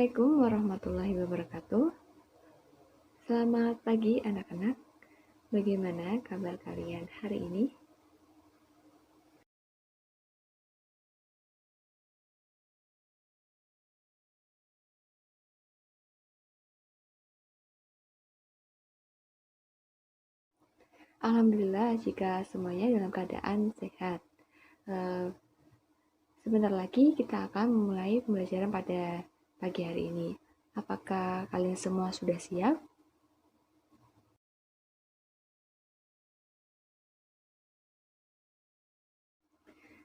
Assalamualaikum warahmatullahi wabarakatuh. Selamat pagi anak-anak. Bagaimana kabar kalian hari ini? Alhamdulillah jika semuanya dalam keadaan sehat. Sebentar lagi kita akan memulai pembelajaran pada pagi hari ini. Apakah kalian semua sudah siap?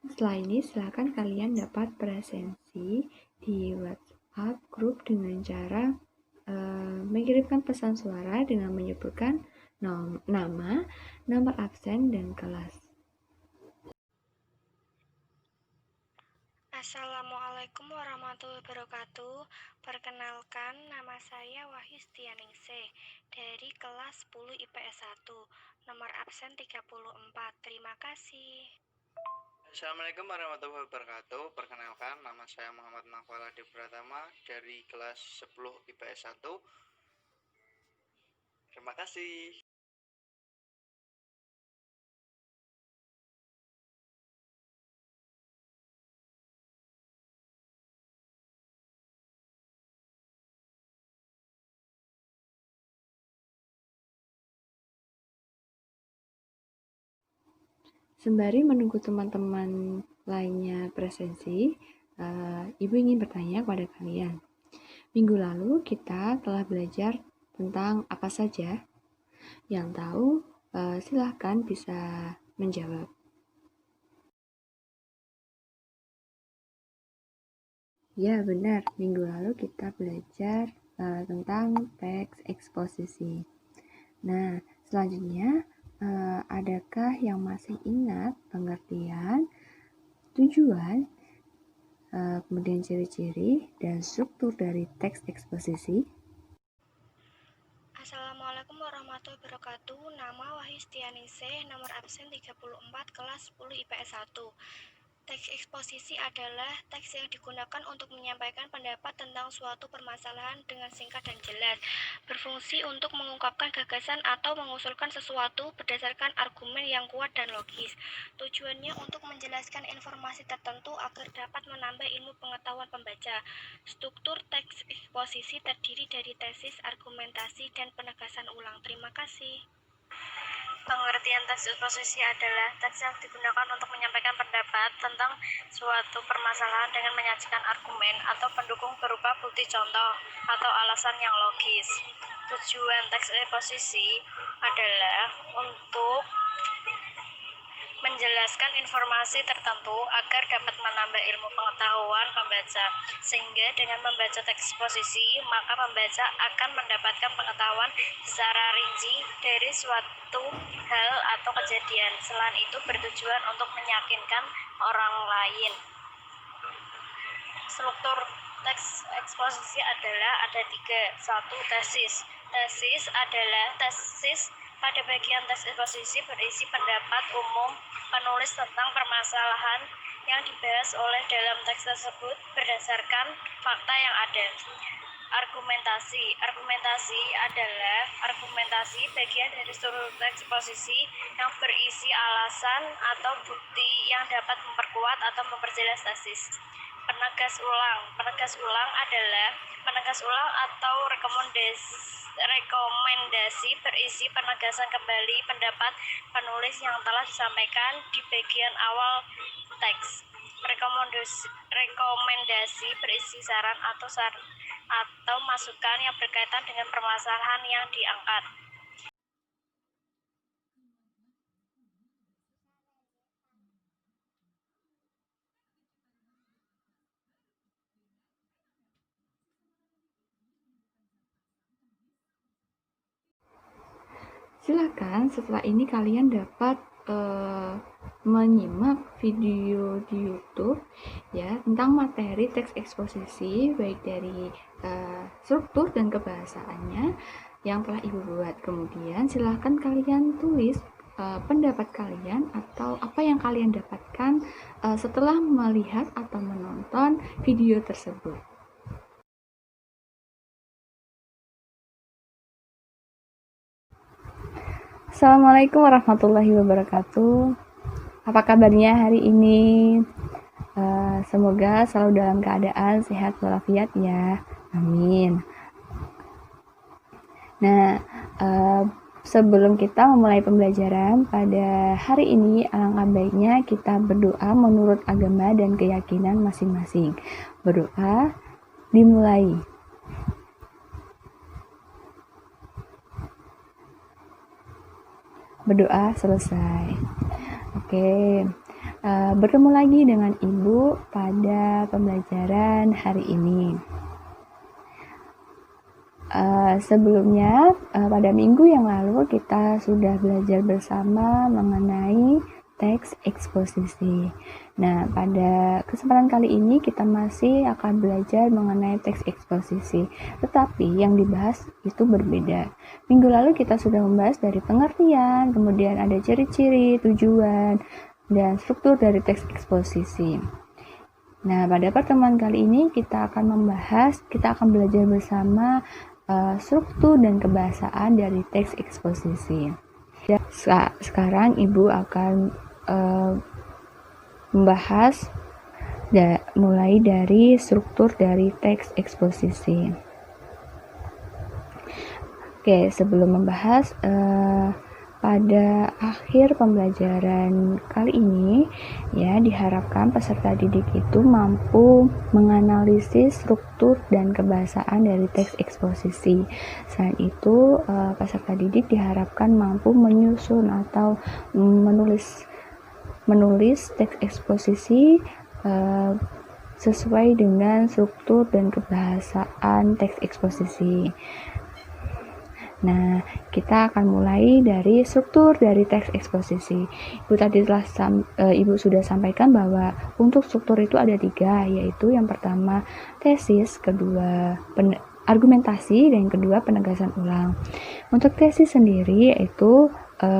Setelah ini, silakan kalian dapat presensi di WhatsApp grup dengan cara mengirimkan pesan suara dengan menyebutkan nama, nomor absen, dan kelas. Assalamualaikum warahmatullahi wabarakatuh. Perkenalkan, nama saya Wahyu Setianingsih dari kelas 10 IPS 1, nomor absen 34. Terima kasih. Assalamualaikum warahmatullahi wabarakatuh. Perkenalkan, nama saya Muhammad Nafal Adi Pratama dari kelas 10 IPS 1. Terima kasih. Sembari menunggu teman-teman lainnya presensi, Ibu ingin bertanya kepada kalian. Minggu lalu kita telah belajar tentang apa saja. Yang tahu, silahkan bisa menjawab. Ya, benar. Minggu lalu kita belajar tentang teks eksposisi. Nah, selanjutnya, adakah yang masih ingat pengertian, tujuan, kemudian ciri-ciri, dan struktur dari teks eksposisi? Assalamualaikum warahmatullahi wabarakatuh. Nama Wahyu Setianingsih, nomor absen 34, kelas 10 IPS 1. Teks eksposisi adalah teks yang digunakan untuk menyampaikan pendapat tentang suatu permasalahan dengan singkat dan jelas, berfungsi untuk mengungkapkan gagasan atau mengusulkan sesuatu berdasarkan argumen yang kuat dan logis. Tujuannya untuk menjelaskan informasi tertentu agar dapat menambah ilmu pengetahuan pembaca. Struktur teks eksposisi terdiri dari tesis, argumentasi, dan penegasan ulang. Terima kasih. Pengertian teks eksposisi adalah teks yang digunakan untuk menyampaikan pendapat tentang suatu permasalahan dengan menyajikan argumen atau pendukung berupa bukti contoh atau alasan yang logis. Tujuan teks eksposisi adalah untuk menjelaskan informasi tertentu agar dapat menambah ilmu pengetahuan pembaca, sehingga dengan membaca teks eksposisi, maka pembaca akan mendapatkan pengetahuan secara rinci dari suatu hal atau kejadian. Selain itu bertujuan untuk meyakinkan orang lain. Struktur teks eksposisi adalah ada 3. 1. Tesis. Tesis adalah tesis pada bagian teks eksposisi berisi pendapat umum penulis tentang permasalahan yang dibahas oleh dalam teks tersebut berdasarkan fakta yang ada. Argumentasi. Argumentasi adalah argumentasi bagian dari struktur teks eksposisi yang berisi alasan atau bukti yang dapat memperkuat atau memperjelas tesis. Penegas ulang. Penegas ulang adalah penegas ulang atau rekomendasi berisi penegasan kembali pendapat penulis yang telah disampaikan di bagian awal teks. Rekomendasi berisi saran atau masukan yang berkaitan dengan permasalahan yang diangkat. Silakan setelah ini kalian dapat menyimak video di YouTube ya tentang materi teks eksposisi baik dari struktur dan kebahasaannya yang telah Ibu buat. Kemudian silakan kalian tulis pendapat kalian atau apa yang kalian dapatkan setelah melihat atau menonton video tersebut. Assalamualaikum warahmatullahi wabarakatuh. Apa kabarnya hari ini? Semoga selalu dalam keadaan sehat walafiat ya. Amin. Nah, sebelum kita memulai pembelajaran pada hari ini, alangkah baiknya kita berdoa menurut agama dan keyakinan masing-masing. Berdoa dimulai. Berdoa selesai. Oke, bertemu lagi dengan Ibu pada pembelajaran hari ini. Sebelumnya, pada minggu yang lalu kita sudah belajar bersama mengenai teks eksposisi. Nah, pada kesempatan kali ini kita masih akan belajar mengenai teks eksposisi, tetapi yang dibahas itu berbeda. Minggu lalu kita sudah membahas dari pengertian, kemudian ada ciri-ciri, tujuan, dan struktur dari teks eksposisi. Nah, pada pertemuan kali ini kita akan belajar bersama struktur dan kebahasaan dari teks eksposisi. Sekarang Ibu akan membahas mulai dari struktur dari teks eksposisi. Oke, sebelum membahas, pada akhir pembelajaran kali ini ya diharapkan peserta didik itu mampu menganalisis struktur dan kebahasaan dari teks eksposisi. Selain itu, peserta didik diharapkan mampu menyusun atau menulis teks eksposisi sesuai dengan struktur dan kebahasaan teks eksposisi. Nah, kita akan mulai dari struktur dari teks eksposisi. Ibu sudah sampaikan bahwa untuk struktur itu ada 3, yaitu yang pertama tesis, kedua argumentasi, dan yang kedua penegasan ulang. Untuk tesis sendiri yaitu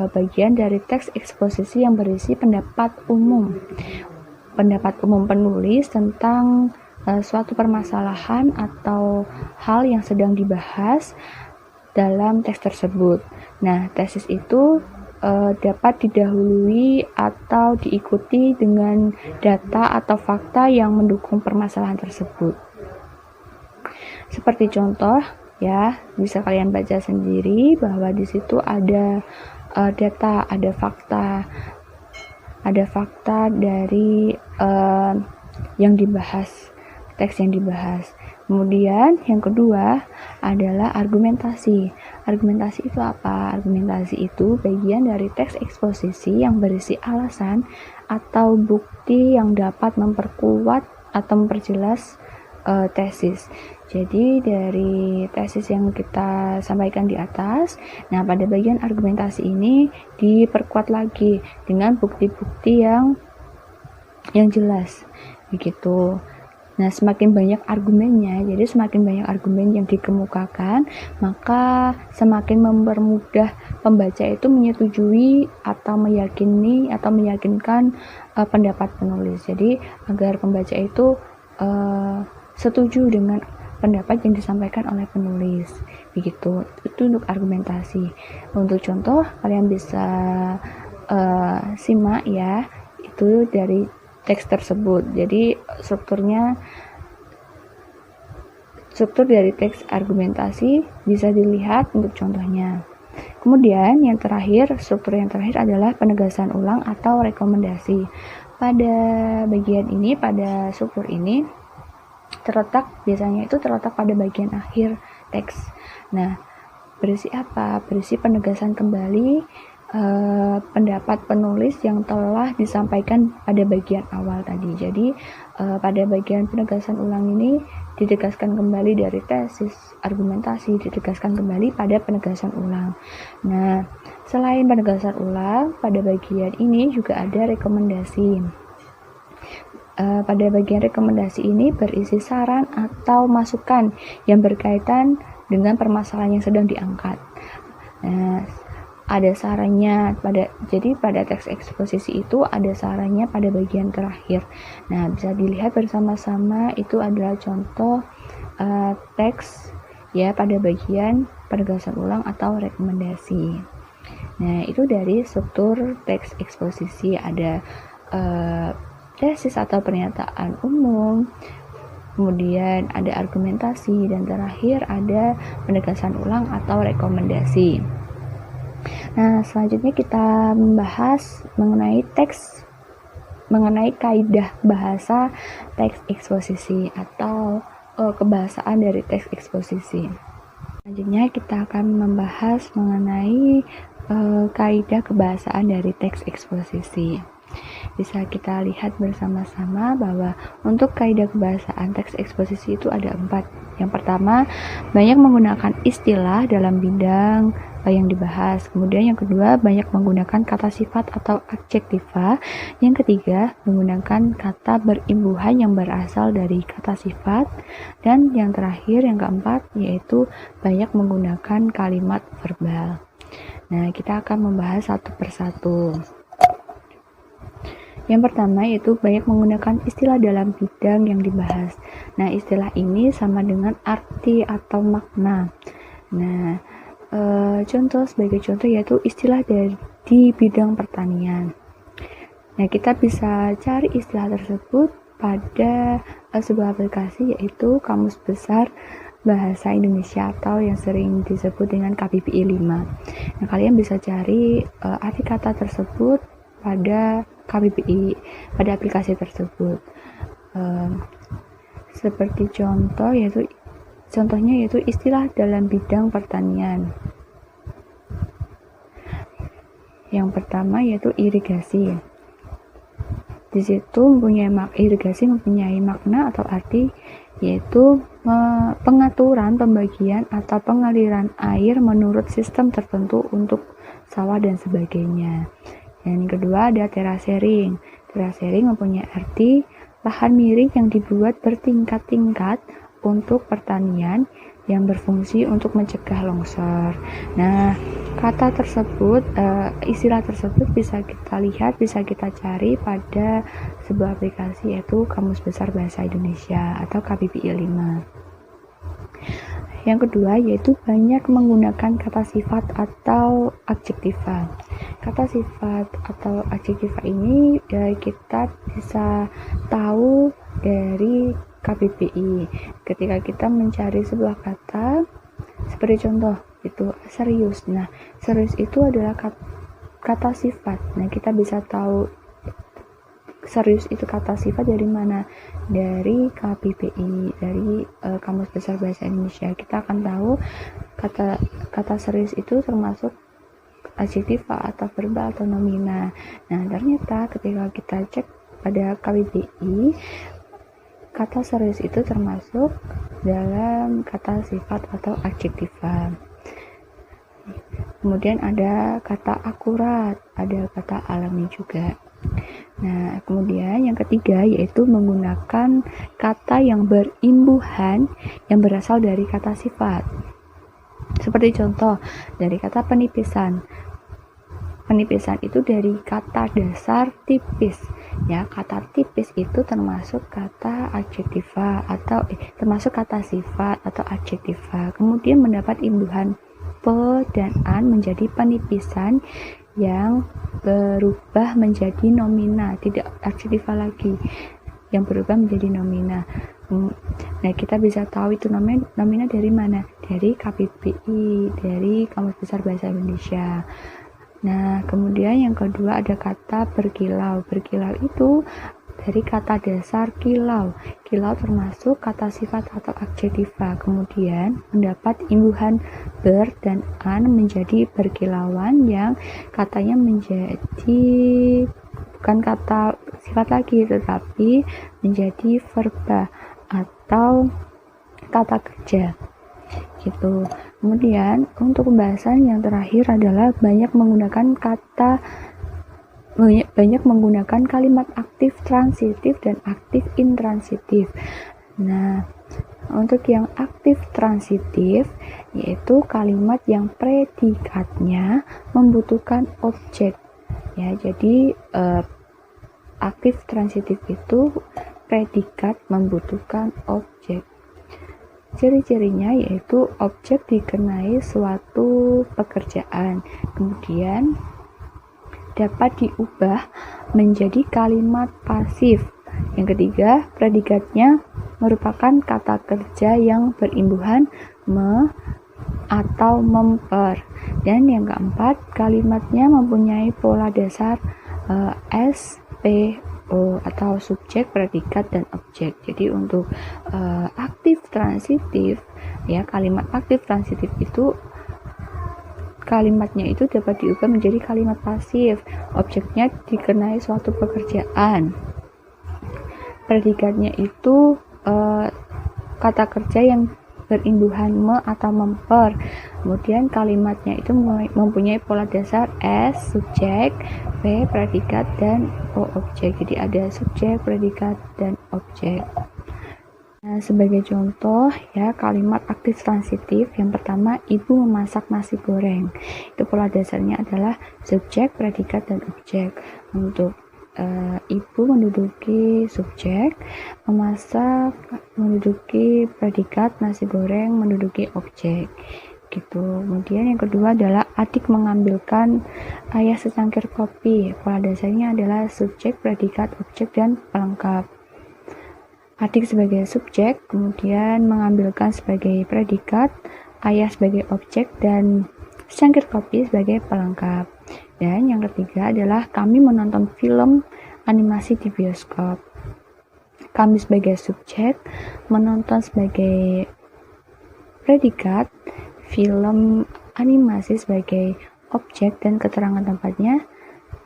bagian dari teks eksposisi yang berisi pendapat umum penulis tentang suatu permasalahan atau hal yang sedang dibahas dalam teks tersebut. Nah, tesis itu dapat didahului atau diikuti dengan data atau fakta yang mendukung permasalahan tersebut. Seperti contoh, ya, bisa kalian baca sendiri bahwa di situ ada data, ada fakta dari yang dibahas, teks yang dibahas. Kemudian yang kedua adalah argumentasi. Argumentasi itu apa? Argumentasi itu bagian dari teks eksposisi yang berisi alasan atau bukti yang dapat memperkuat atau memperjelas tesis. Jadi dari tesis yang kita sampaikan di atas, nah pada bagian argumentasi ini diperkuat lagi dengan bukti-bukti yang jelas, begitu. Nah, semakin banyak argumennya, jadi semakin banyak argumen yang dikemukakan, maka semakin mempermudah pembaca itu menyetujui atau meyakini atau meyakinkan pendapat penulis. Jadi agar pembaca itu setuju dengan pendapat yang disampaikan oleh penulis, begitu. Itu untuk argumentasi. Untuk contoh, kalian bisa simak ya, itu dari teks tersebut. Jadi struktur dari teks argumentasi bisa dilihat untuk contohnya. Kemudian struktur yang terakhir adalah penegasan ulang atau rekomendasi. Pada bagian ini, pada struktur ini biasanya terletak pada bagian akhir teks. Nah, berisi apa? Berisi penegasan kembali pendapat penulis yang telah disampaikan pada bagian awal tadi. Jadi pada bagian penegasan ulang ini ditegaskan kembali dari tesis, argumentasi ditegaskan kembali pada penegasan ulang. Nah, selain penegasan ulang, pada bagian ini juga ada rekomendasi. Pada bagian rekomendasi ini berisi saran atau masukan yang berkaitan dengan permasalahan yang sedang diangkat. Nah, ada sarannya pada teks eksposisi itu ada sarannya pada bagian terakhir. Nah, bisa dilihat bersama-sama, itu adalah contoh teks ya pada bagian penegasan ulang atau rekomendasi. Nah, itu dari struktur teks eksposisi. Ada tesis atau pernyataan umum, kemudian ada argumentasi, dan terakhir ada penegasan ulang atau rekomendasi. Nah, selanjutnya kita membahas mengenai kaidah bahasa teks eksposisi atau kebahasaan dari teks eksposisi. Selanjutnya kita akan membahas mengenai kaidah kebahasaan dari teks eksposisi. Bisa kita lihat bersama-sama bahwa untuk kaidah kebahasaan teks eksposisi itu ada 4. Yang pertama, banyak menggunakan istilah dalam bidang yang dibahas. Kemudian yang kedua, banyak menggunakan kata sifat atau adjektiva. Yang ketiga, menggunakan kata berimbuhan yang berasal dari kata sifat. Dan yang terakhir, yang keempat, yaitu banyak menggunakan kalimat verbal. Nah, kita akan membahas satu persatu. Yang pertama yaitu banyak menggunakan istilah dalam bidang yang dibahas. Nah, istilah ini sama dengan arti atau makna. Nah, sebagai contoh yaitu istilah di bidang pertanian. Nah, kita bisa cari istilah tersebut pada sebuah aplikasi yaitu Kamus Besar Bahasa Indonesia atau yang sering disebut dengan KBBI 5. Nah, kalian bisa cari arti kata tersebut pada KBBI, pada aplikasi tersebut. Seperti contohnya yaitu istilah dalam bidang pertanian. Yang pertama yaitu irigasi. Di situ irigasi mempunyai makna atau arti yaitu pengaturan, pembagian atau pengaliran air menurut sistem tertentu untuk sawah dan sebagainya. Yang kedua ada terasering. Terasering mempunyai arti lahan miring yang dibuat bertingkat-tingkat untuk pertanian yang berfungsi untuk mencegah longsor. Nah, kata tersebut, istilah tersebut bisa kita lihat, bisa kita cari pada sebuah aplikasi yaitu Kamus Besar Bahasa Indonesia atau KBBI 5. Yang kedua yaitu banyak menggunakan kata sifat atau adjektiva. Kata sifat atau adjektiva ini kita bisa tahu dari KBBI. Ketika kita mencari sebuah kata, seperti contoh itu serius. Nah, serius itu adalah kata sifat. Nah, kita bisa tahu serius itu kata sifat dari mana? Dari KBBI, dari Kamus Besar Bahasa Indonesia. Kita akan tahu kata serius itu termasuk adjektiva atau verbal atau nomina. Nah, ternyata ketika kita cek pada KBBI, kata serius itu termasuk dalam kata sifat atau adjektiva. Kemudian ada kata akurat, ada kata alami juga. Nah, kemudian yang ketiga yaitu menggunakan kata yang berimbuhan yang berasal dari kata sifat. Seperti contoh dari kata penipisan. Penipisan itu dari kata dasar tipis. Ya, kata tipis itu termasuk kata adjektiva atau termasuk kata sifat atau adjektiva. Kemudian mendapat imbuhan pe dan an menjadi penipisan yang berubah menjadi nomina, tidak adjektiva lagi, yang berubah menjadi nomina. Nah, kita bisa tahu itu nomina dari mana? Dari KBBI, dari Kamus Besar Bahasa Indonesia. Nah, kemudian yang kedua ada kata berkilau. Berkilau itu dari kata dasar kilau. Kilau termasuk kata sifat atau adjektiva. Kemudian mendapat imbuhan ber dan an menjadi berkilauan yang katanya menjadi bukan kata sifat lagi tetapi menjadi verba atau kata kerja. Gitu. Kemudian untuk pembahasan yang terakhir adalah banyak menggunakan kalimat aktif transitif dan aktif intransitif. Nah, untuk yang aktif transitif yaitu kalimat yang predikatnya membutuhkan objek. Ya, jadi aktif transitif itu predikat membutuhkan objek. Ciri-cirinya yaitu objek dikenai suatu pekerjaan, kemudian dapat diubah menjadi kalimat pasif. Yang ketiga, predikatnya merupakan kata kerja yang berimbuhan me atau memper. Dan yang keempat, kalimatnya mempunyai pola dasar SPO atau subjek, predikat, dan objek. Jadi untuk aktif transitif, ya, kalimat aktif transitif itu kalimatnya itu dapat diubah menjadi kalimat pasif. Objeknya dikenai suatu pekerjaan. Predikatnya itu kata kerja yang berimbuhan me atau memper. Kemudian kalimatnya itu mempunyai pola dasar S subjek, P predikat, dan O objek. Jadi ada subjek, predikat, dan objek. Nah, sebagai contoh ya, kalimat aktif transitif yang pertama, ibu memasak nasi goreng. Itu pola dasarnya adalah subjek, predikat, dan objek. Untuk ibu menduduki subjek, memasak menduduki predikat, nasi goreng menduduki objek gitu. Kemudian yang kedua adalah adik mengambilkan ayah secangkir kopi. Pola dasarnya adalah subjek, predikat, objek, dan pelengkap. Adik sebagai subjek, kemudian mengambilkan sebagai predikat, ayah sebagai objek, dan secangkir kopi sebagai pelengkap. Dan yang ketiga adalah kami menonton film animasi di bioskop. Kami sebagai subjek, menonton sebagai predikat, film animasi sebagai objek, dan keterangan tempatnya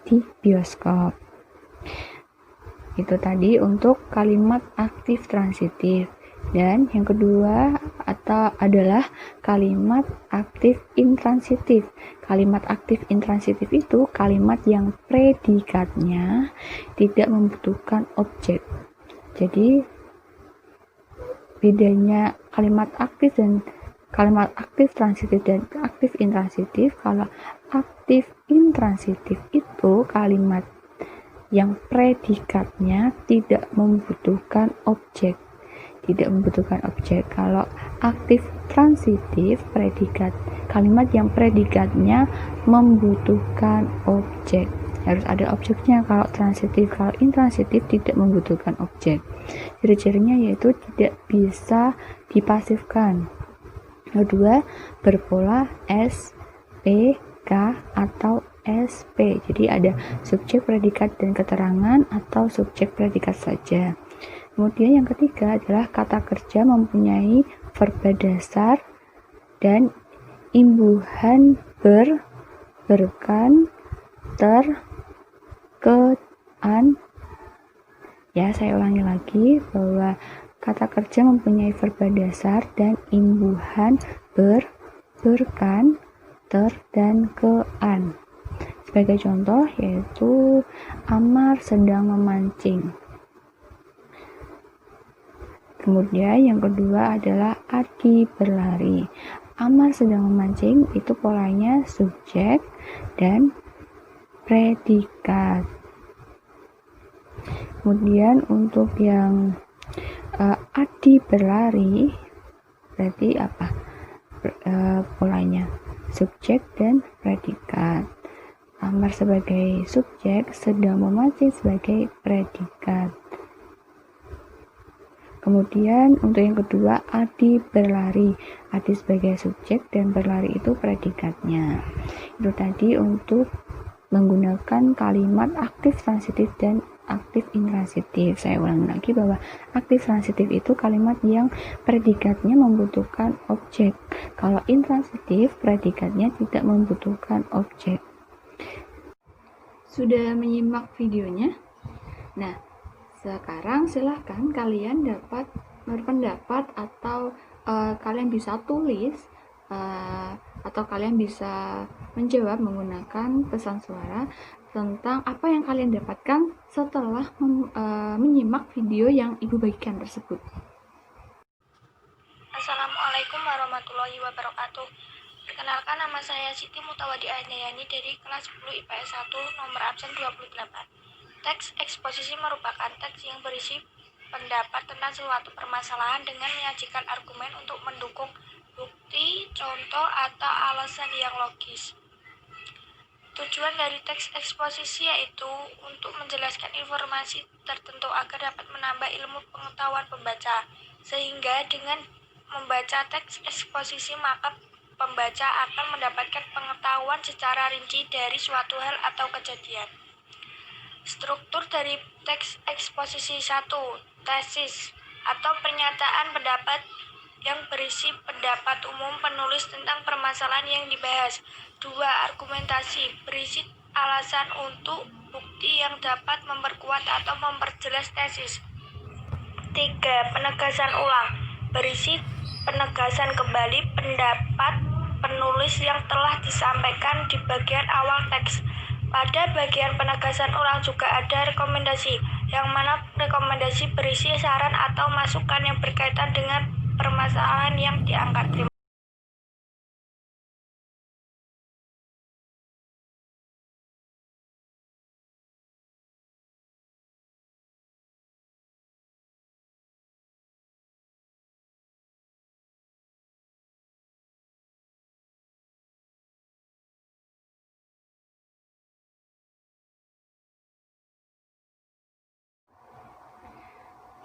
di bioskop. Itu tadi untuk kalimat aktif transitif. Dan yang kedua adalah kalimat aktif intransitif. Kalimat aktif intransitif itu kalimat yang predikatnya tidak membutuhkan objek. Jadi bedanya kalimat aktif transitif dan aktif intransitif. Kalau aktif intransitif itu kalimat yang predikatnya tidak membutuhkan objek. Kalau aktif transitif, kalimat yang predikatnya membutuhkan objek, harus ada objeknya. Kalau transitif, kalau intransitif tidak membutuhkan objek. Ciri-cirinya yaitu tidak bisa dipasifkan. Kedua, berpola S, P, K, atau SP. Jadi ada subjek, predikat, dan keterangan atau subjek predikat saja. Kemudian yang ketiga adalah kata kerja mempunyai verba dasar dan imbuhan ber, berkan, ter, ke, an. Ya, saya ulangi lagi bahwa kata kerja mempunyai verba dasar dan imbuhan ber, berkan, ter, dan ke, an. Sebagai contoh yaitu Amar sedang memancing. Kemudian yang kedua adalah Adi berlari. Amar sedang memancing itu polanya subjek dan predikat. Kemudian untuk yang Adi berlari berarti apa? Polanya subjek dan predikat. Amar sebagai subjek, sedang memancing sebagai predikat. Kemudian untuk yang kedua, Adi berlari. Adi sebagai subjek dan berlari itu predikatnya. Itu tadi untuk menggunakan kalimat aktif transitif dan aktif intransitif. Saya ulangi lagi bahwa aktif transitif itu kalimat yang predikatnya membutuhkan objek. Kalau intransitif, predikatnya tidak membutuhkan objek. Sudah menyimak videonya? Nah, sekarang silahkan kalian dapat berpendapat atau kalian bisa tulis atau kalian bisa menjawab menggunakan pesan suara tentang apa yang kalian dapatkan setelah menyimak video yang ibu bagikan tersebut. Assalamualaikum warahmatullahi wabarakatuh. Perkenalkan, nama saya Siti Mutawadi Ahdayani dari kelas 10 IPS 1 nomor absen 28. Teks eksposisi merupakan teks yang berisi pendapat tentang suatu permasalahan dengan menyajikan argumen untuk mendukung bukti, contoh, atau alasan yang logis. Tujuan dari teks eksposisi yaitu untuk menjelaskan informasi tertentu agar dapat menambah ilmu pengetahuan pembaca, sehingga dengan membaca teks eksposisi maka pembaca akan mendapatkan pengetahuan secara rinci dari suatu hal atau kejadian. Struktur dari teks eksposisi 1. Tesis atau pernyataan pendapat yang berisi pendapat umum penulis tentang permasalahan yang dibahas. 2. Argumentasi berisi alasan untuk bukti yang dapat memperkuat atau memperjelas tesis. 3. Penegasan ulang berisi penegasan kembali pendapat penulis yang telah disampaikan di bagian awal teks. Pada bagian penegasan ulang juga ada rekomendasi, yang mana rekomendasi berisi saran atau masukan yang berkaitan dengan permasalahan yang diangkat.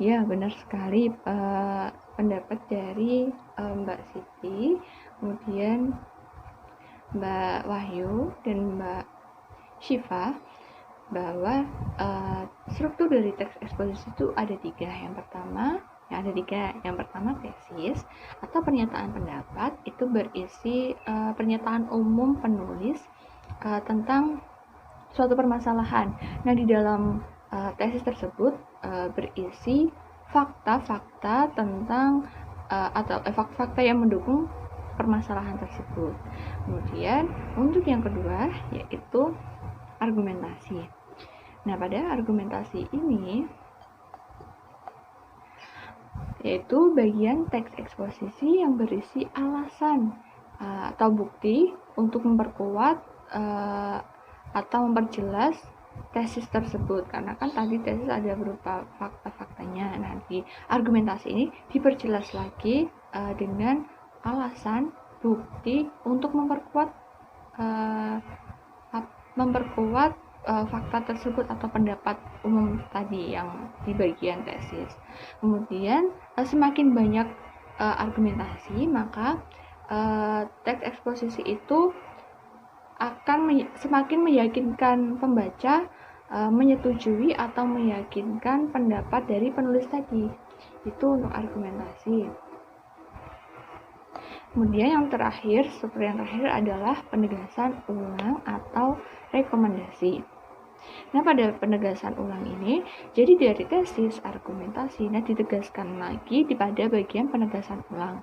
Ya, benar sekali pendapat dari Mbak Siti, kemudian Mbak Wahyu dan Mbak Syifa, bahwa struktur dari teks eksposisi itu ada tiga. Yang pertama tesis atau pernyataan pendapat, itu berisi pernyataan umum penulis tentang suatu permasalahan. Nah, di dalam tesis tersebut berisi fakta-fakta tentang atau fakta yang mendukung permasalahan tersebut. Kemudian untuk yang kedua yaitu argumentasi. Nah, pada argumentasi ini yaitu bagian teks eksposisi yang berisi alasan atau bukti untuk memperkuat atau memperjelas tesis tersebut, karena kan tadi tesis ada berupa fakta-faktanya. Nah, di argumentasi ini diperjelas lagi dengan alasan, bukti untuk memperkuat fakta tersebut atau pendapat umum tadi yang di bagian tesis. Kemudian semakin banyak argumentasi, maka teks eksposisi itu akan semakin meyakinkan pembaca menyetujui atau meyakinkan pendapat dari penulis tadi. Itu untuk argumentasi. Kemudian yang terakhir adalah penegasan ulang atau rekomendasi. Nah, pada penegasan ulang ini, jadi dari tesis, argumentasi, ditegaskan lagi pada bagian penegasan ulang.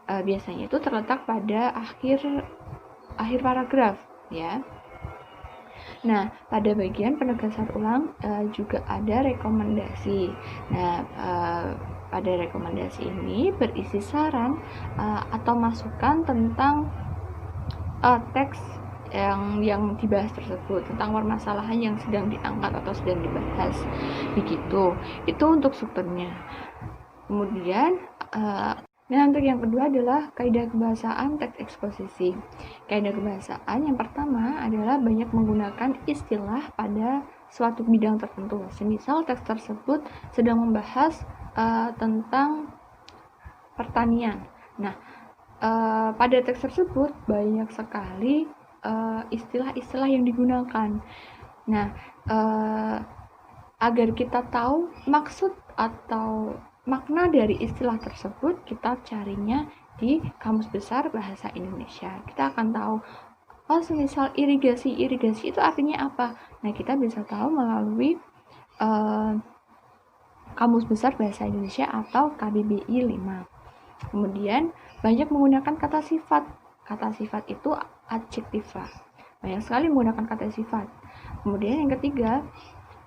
Biasanya itu terletak pada akhir paragraf, ya. Nah, pada bagian penegasan ulang juga ada rekomendasi. Nah, pada rekomendasi ini berisi saran atau masukan tentang teks yang dibahas tersebut, tentang permasalahan yang sedang diangkat atau sedang dibahas. Begitu. Itu untuk strukturnya. Kemudian untuk yang kedua adalah kaidah kebahasaan teks eksposisi. Kaidah kebahasaan yang pertama adalah banyak menggunakan istilah pada suatu bidang tertentu. Semisal teks tersebut sedang membahas tentang pertanian. Nah, pada teks tersebut banyak sekali istilah-istilah yang digunakan. Nah, agar kita tahu maksud atau makna dari istilah tersebut, kita carinya di Kamus Besar Bahasa Indonesia. Kita akan tahu, semisal irigasi itu artinya apa? Nah, kita bisa tahu melalui Kamus Besar Bahasa Indonesia atau KBBI 5. Kemudian, banyak menggunakan kata sifat. Kata sifat itu adjektiva. Banyak sekali menggunakan kata sifat. Kemudian yang ketiga,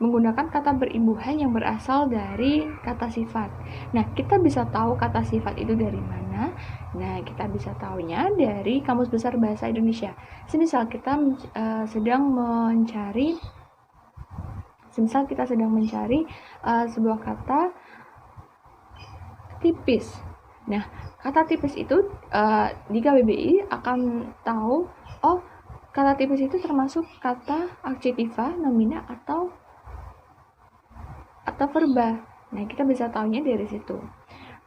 menggunakan kata berimbuhan yang berasal dari kata sifat. Nah, kita bisa tahu kata sifat itu dari mana? Nah, kita bisa tahunya dari Kamus Besar Bahasa Indonesia. Semisal kita sedang mencari sebuah kata tipis. Nah, kata tipis itu di KBBI akan tahu, oh, kata tipis itu termasuk kata adjektiva, nomina, atau verba. Nah, kita bisa tahunya dari situ.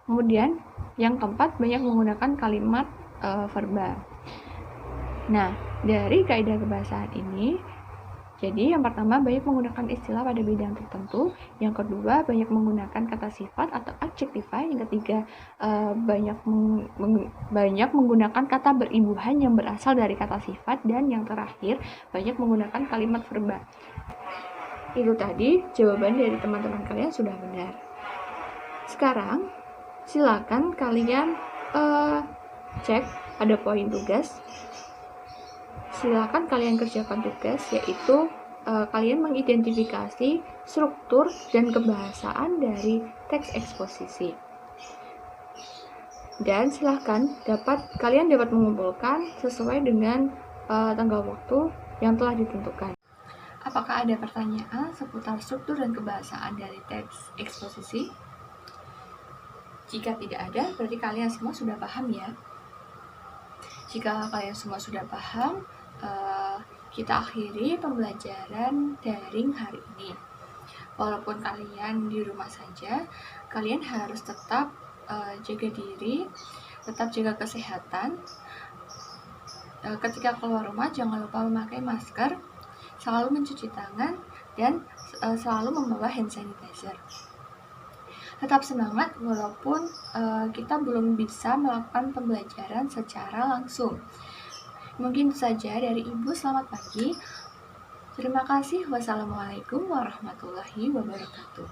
Kemudian, yang keempat, banyak menggunakan kalimat verba. Nah, dari kaidah kebahasaan ini, jadi yang pertama banyak menggunakan istilah pada bidang tertentu, yang kedua banyak menggunakan kata sifat atau adjektiva, yang ketiga banyak menggunakan kata beribuhan yang berasal dari kata sifat, dan yang terakhir banyak menggunakan kalimat verba. Itu tadi jawaban dari teman-teman kalian sudah benar. Sekarang silakan kalian cek pada poin tugas. Silakan kalian kerjakan tugas, yaitu kalian mengidentifikasi struktur dan kebahasaan dari teks eksposisi. Dan silakan kalian dapat mengumpulkan sesuai dengan tanggal waktu yang telah ditentukan. Apakah ada pertanyaan seputar struktur dan kebahasaan dari teks eksposisi? Jika tidak ada, berarti kalian semua sudah paham ya. Jika kalian semua sudah paham, kita akhiri pembelajaran daring hari ini. Walaupun kalian di rumah saja, kalian harus tetap jaga diri, tetap jaga kesehatan. Ketika keluar rumah, jangan lupa memakai masker, selalu mencuci tangan, dan selalu membawa hand sanitizer. Tetap semangat walaupun kita belum bisa melakukan pembelajaran secara langsung. Mungkin itu saja dari Ibu. Selamat pagi. Terima kasih. Wassalamualaikum warahmatullahi wabarakatuh.